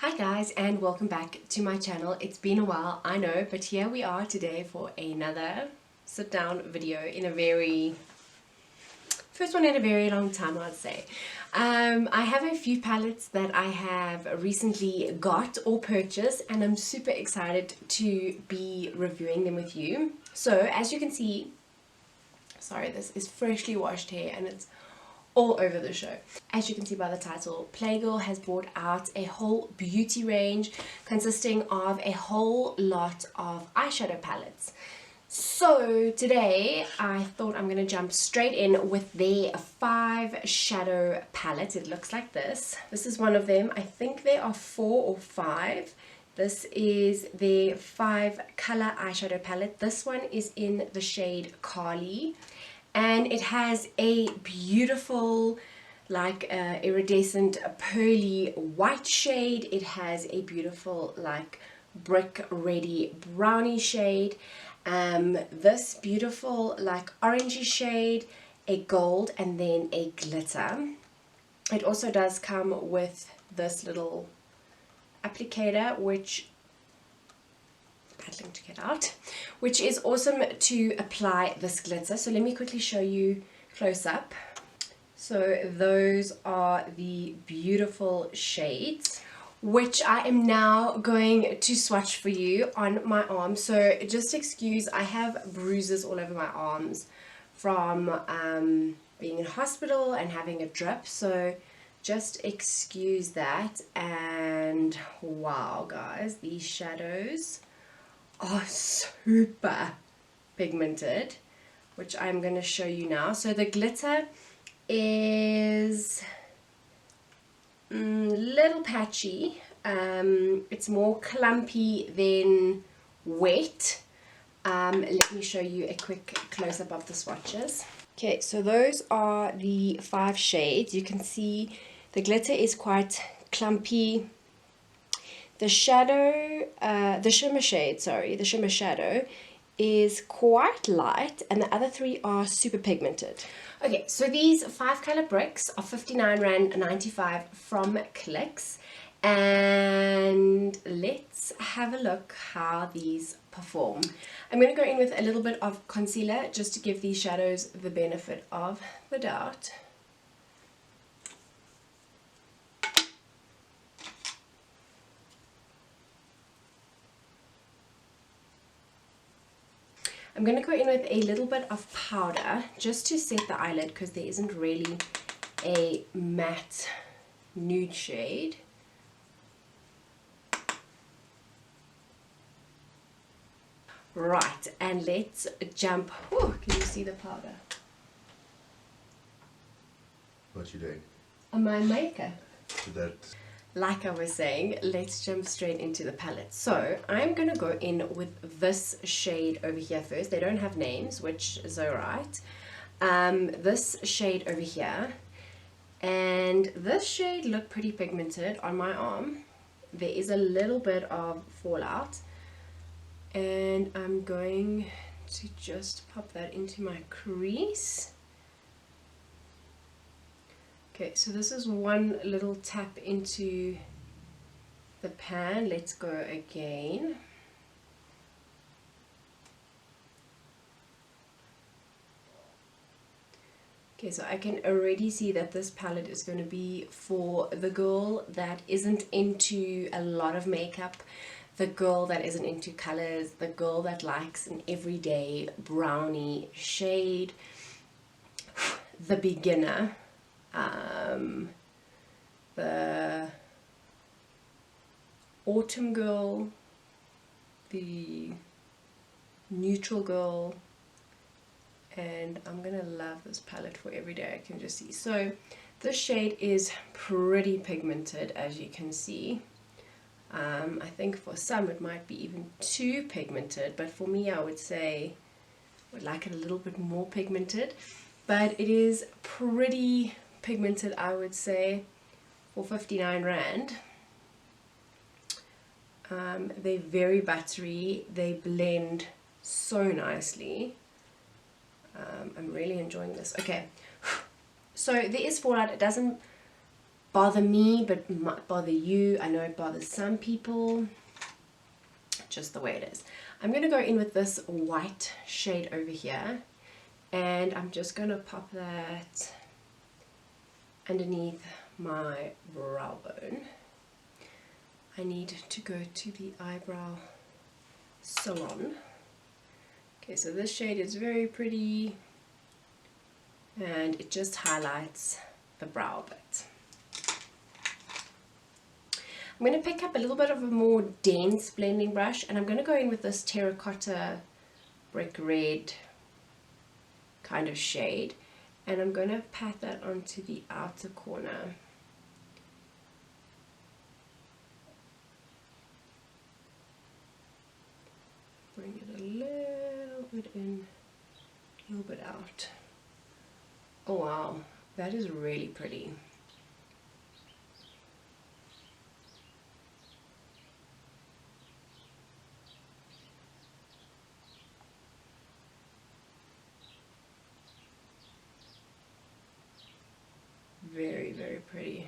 Hi guys, and welcome back to my channel. It's been a while, I know, but here we are today for another sit down video in a first one in a very long time, I'd say. I have a few palettes that I have recently got or purchased, and I'm super excited to be reviewing them with you. So as you can see, sorry, this is freshly washed hair and it's all over the show. As you can see by the title, PLAYGIRL has brought out a whole beauty range consisting of a whole lot of eyeshadow palettes. So today I thought I'm going to jump straight in with their 5 shadow palette. It looks like this. This is one of them. I think there are 4 or 5. This is their 5 color eyeshadow palette. This one is in the shade CARLY. And it has a beautiful, like iridescent pearly white shade. It has a beautiful, like brick ready brownie shade. This beautiful, like orangey shade, a gold, and then a glitter. It also does come with this little applicator, which paddling to get out, which is awesome to apply this glitter. So let me quickly show you close up. So those are the beautiful shades, which I am now going to swatch for you on my arm. So just excuse, I have bruises all over my arms from being in hospital and having a drip, so just excuse that. And wow guys, these shadows are super pigmented, which I'm going to show you now. So the glitter is a little patchy. It's more clumpy than wet. Let me show you a quick close-up of the swatches. Okay, so those are the 5 shades. You can see the glitter is quite clumpy. The shadow, the shimmer shadow is quite light, and the other 3 are super pigmented. Okay, so these 5 color bricks are 59.95 Rand from Clicks, and let's have a look how these perform. I'm going to go in with a little bit of concealer just to give these shadows the benefit of the doubt. I'm going to go in with a little bit of powder just to set the eyelid, because there isn't really a matte nude shade. Right, and let's jump. Ooh, can you see the powder? What you doing? On my makeup. So that. Like I was saying, let's jump straight into the palette. So I'm going to go in with this shade over here first. They don't have names, which is alright. This shade over here. And this shade looked pretty pigmented on my arm. There is a little bit of fallout. And I'm going to just pop that into my crease. Okay, so this is one little tap into the pan. Let's go again. Okay, so I can already see that this palette is going to be for the girl that isn't into a lot of makeup, the girl that isn't into colors, the girl that likes an everyday brownie shade, the beginner, the autumn girl, the neutral girl, and I'm gonna love this palette for every day. I can just see. So this shade is pretty pigmented, as you can see. I think for some it might be even too pigmented, but for me I would say I would like it a little bit more pigmented, but it is pretty pigmented, I would say, for 59 Rand. They're very buttery, they blend so nicely. I'm really enjoying this. Okay, so there is fallout. It doesn't bother me, but might bother you. I know it bothers some people. Just the way it is. I'm going to go in with this white shade over here, and I'm just going to pop that underneath my brow bone. I need to go to the eyebrow salon. Okay, so this shade is very pretty, and it just highlights the brow a bit. I'm going to pick up a little bit of a more dense blending brush, and I'm going to go in with this terracotta brick red kind of shade, and I'm going to pat that onto the outer corner. Bring it a little bit in, a little bit out. Oh wow, that is really pretty. Very, very pretty.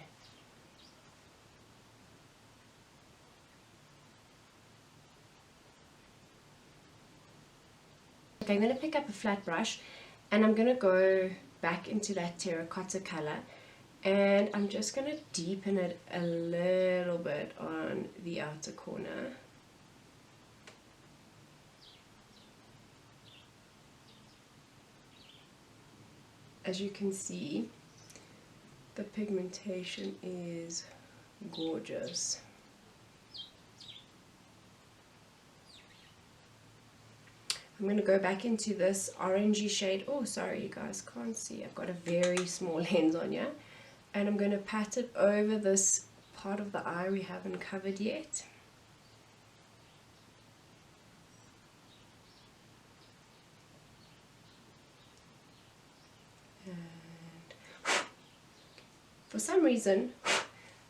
Okay, I'm going to pick up a flat brush, and I'm going to go back into that terracotta color, and I'm just going to deepen it a little bit on the outer corner. As you can see, the pigmentation is gorgeous. I'm going to go back into this orangey shade. Oh, sorry, you guys can't see. I've got a very small lens on here. And I'm going to pat it over this part of the eye we haven't covered yet. For some reason,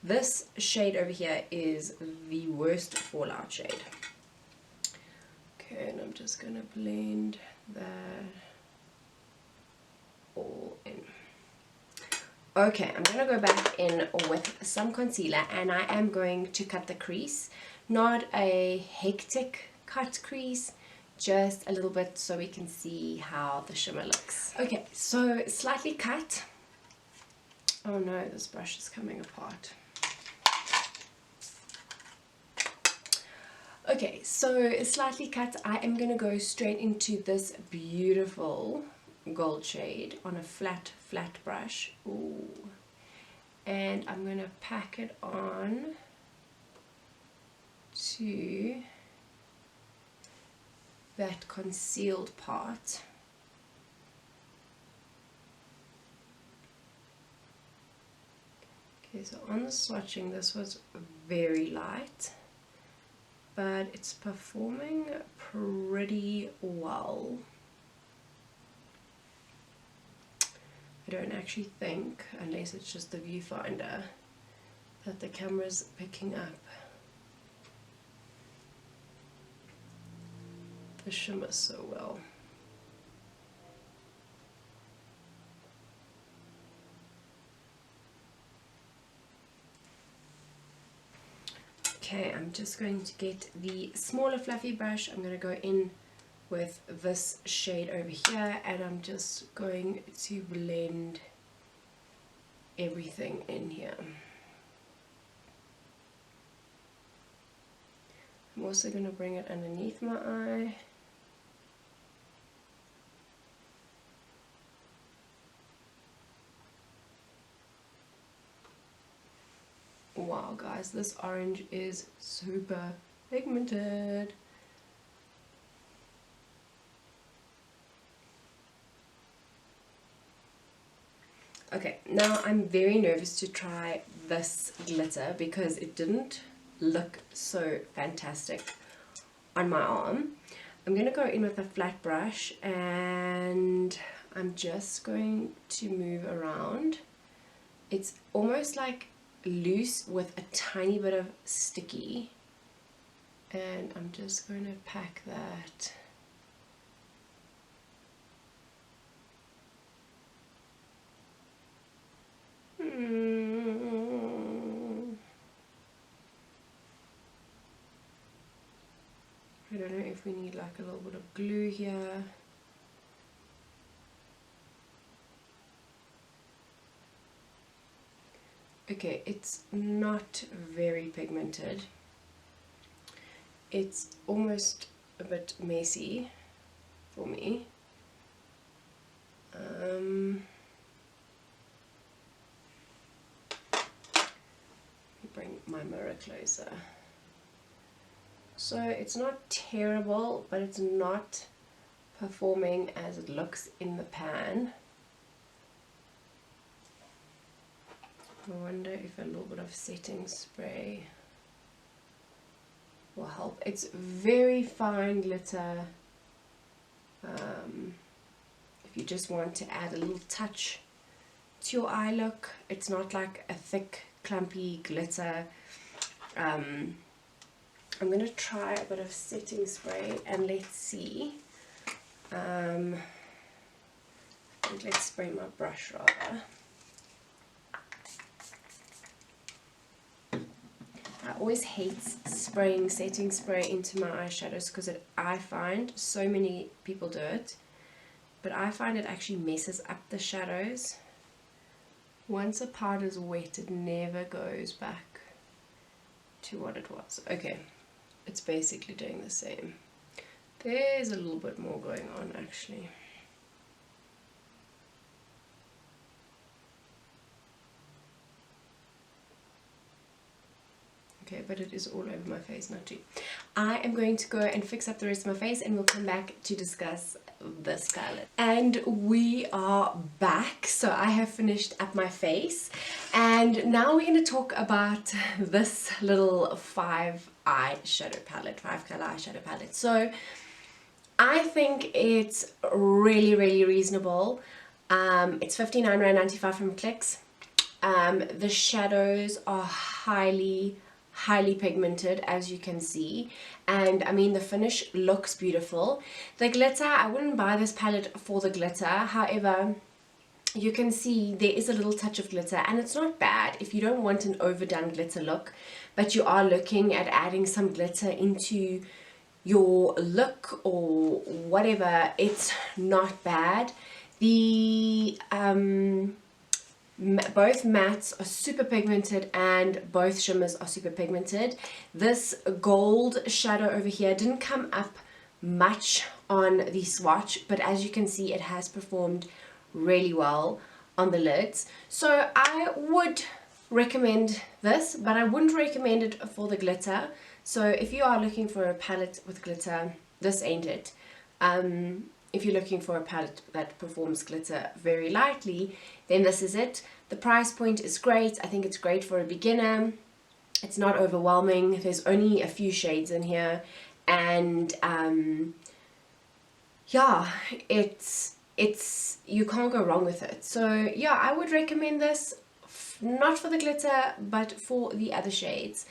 this shade over here is the worst fallout shade. Okay, and I'm just going to blend that all in. Okay, I'm going to go back in with some concealer, and I am going to cut the crease. Not a hectic cut crease, just a little bit so we can see how the shimmer looks. Okay, so slightly cut. Oh no, this brush is coming apart. Okay, so slightly cut. I am going to go straight into this beautiful gold shade on a flat brush. Ooh. And I'm going to pack it on to that concealed part. Okay, so on the swatching, this was very light, but it's performing pretty well. I don't actually think, unless it's just the viewfinder, that the camera's picking up the shimmer so well. Okay, I'm just going to get the smaller fluffy brush. I'm going to go in with this shade over here, and I'm just going to blend everything in here. I'm also going to bring it underneath my eye. Wow guys, this orange is super pigmented. Okay, now I'm very nervous to try this glitter because it didn't look so fantastic on my arm. I'm going to go in with a flat brush, and I'm just going to move around. It's almost like loose with a tiny bit of sticky, and I'm just going to pack that if we need like a little bit of glue here. Okay, it's not very pigmented. It's almost a bit messy for me. Let me bring my mirror closer. So it's not terrible, but it's not performing as it looks in the pan. I wonder if a little bit of setting spray will help. It's very fine glitter. If you just want to add a little touch to your eye look, it's not like a thick, clumpy glitter. I'm going to try a bit of setting spray and let's see. I think let's spray my brush rather. I always hate spraying setting spray into my eyeshadows because I find so many people do it, but I find it actually messes up the shadows. Once a powder's wet, it never goes back to what it was. Okay, it's basically doing the same. There's a little bit more going on actually. Okay, but it is all over my face, not too. I am going to go and fix up the rest of my face and we'll come back to discuss this palette. And we are back. So I have finished up my face and now we're going to talk about this little 5 eyeshadow palette, 5 color eyeshadow palette. So I think it's really reasonable. It's £59.95 from Clicks. The shadows are highly pigmented, as you can see, and I mean the finish looks beautiful. The glitter, I wouldn't buy this palette for the glitter, however you can see there is a little touch of glitter and it's not bad if you don't want an overdone glitter look, but you are looking at adding some glitter into your look or whatever. It's not bad. The both mattes are super pigmented and both shimmers are super pigmented. This gold shadow over here didn't come up much on the swatch, but as you can see it has performed really well on the lids. So I would recommend this, but I wouldn't recommend it for the glitter. So if you are looking for a palette with glitter, this ain't it. If you're looking for a palette that performs glitter very lightly, then this is it. The price point is great. I think it's great for a beginner. It's not overwhelming. There's only a few shades in here, and yeah, it's you can't go wrong with it. So yeah, I would recommend this, not for the glitter, but for the other shades.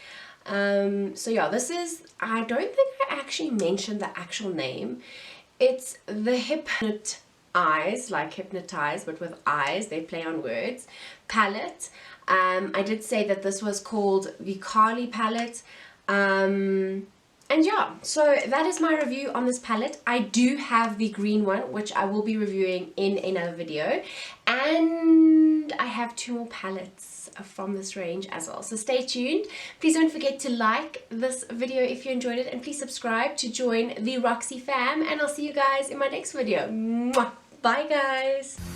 So yeah, this is, I don't think I actually mentioned the actual name. It's the HypnotEYES, like hypnotize, but with eyes, they play on words, palette. I did say that this was called the CARLY palette. And yeah, so that is my review on this palette. I do have the green one, which I will be reviewing in another video. And I have 2 more palettes from this range as well. So stay tuned. Please don't forget to like this video if you enjoyed it. And please subscribe to join the Roxy fam. And I'll see you guys in my next video. Mwah! Bye guys!